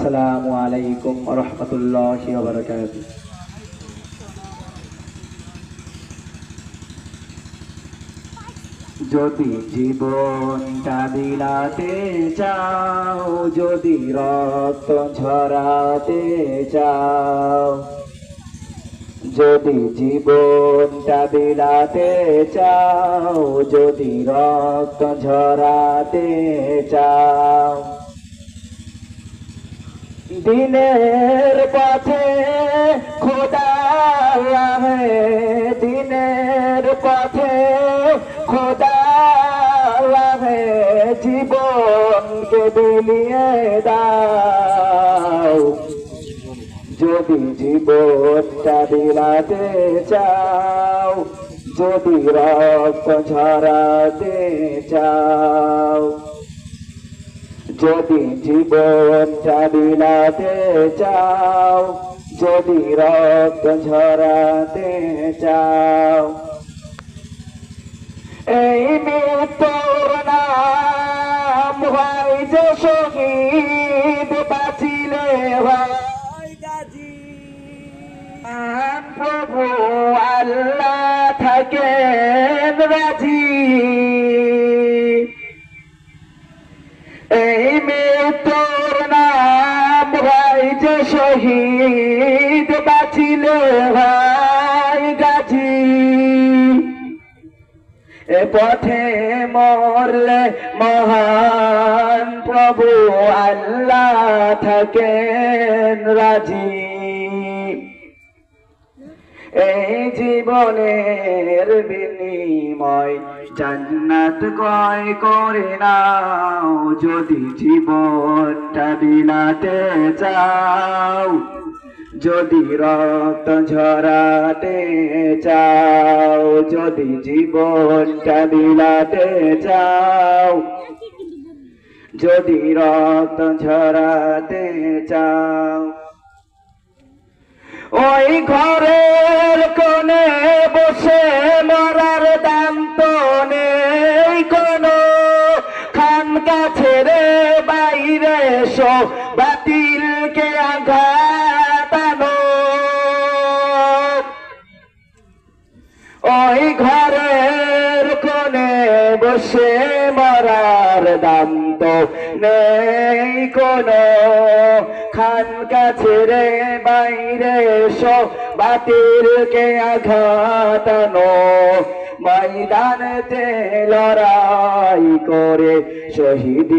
আসসালামু আলাইকুম ওয়া রাহমাতুল্লাহি ওয়া বারাকাতুহু। যদি জীবনটা বিলাতে চাও, যদি রক্ত ঝরাতে চাও, যদি জীবনটা বিলাতে চাও, যদি রক্ত ঝরাতে চাও, দিনের পথে খোদার রাহে, দিনের পথে খোদার রাহে জীবনকে বিলিয়ে দাও। যদি জীবনটা বিলাতে চাও, যদি রক্ত ঝরাতে চাও, যদি জীবনটা বিলাতে চাও, যদি রক্ত ঝরাতে চাও, এই মৃত্যুর নাম হয় যে শহীদ, বাঁচিলে হয় গাজী। প্রভু আল্লাহ থাকেন রাজি, এই মৃত্যুর নাম হয় যে শহীদ, বাঁচিলে হয় গাজী। এ পথে মরলে মহান প্রভু আল্লাহ থাকেন রাজি। এই জীবনের বিনিময় জান্নাত ক্রয় করে নাও, যদি জীবনটা বিলাতে চাও, যদি রক্ত ঝরাতে চাও, যদি জীবনটা বিলাতে চাও, যদি রক্ত ঝরাতে চাও, ওই ঘরের কোণে বসে মরার দাম তো নেই কোনো, খানকা ছেড়ে বাইরে এসো, বাতিলকে আঘাত আনো। ওই ঘরের কোণে বসে মরার দাম তো নেই কোনো, খানকা ছেড়ে বাইরে এসো, বাতিলকে আঘাত আনো। ময়দানেতে লড়াই করে শহীদ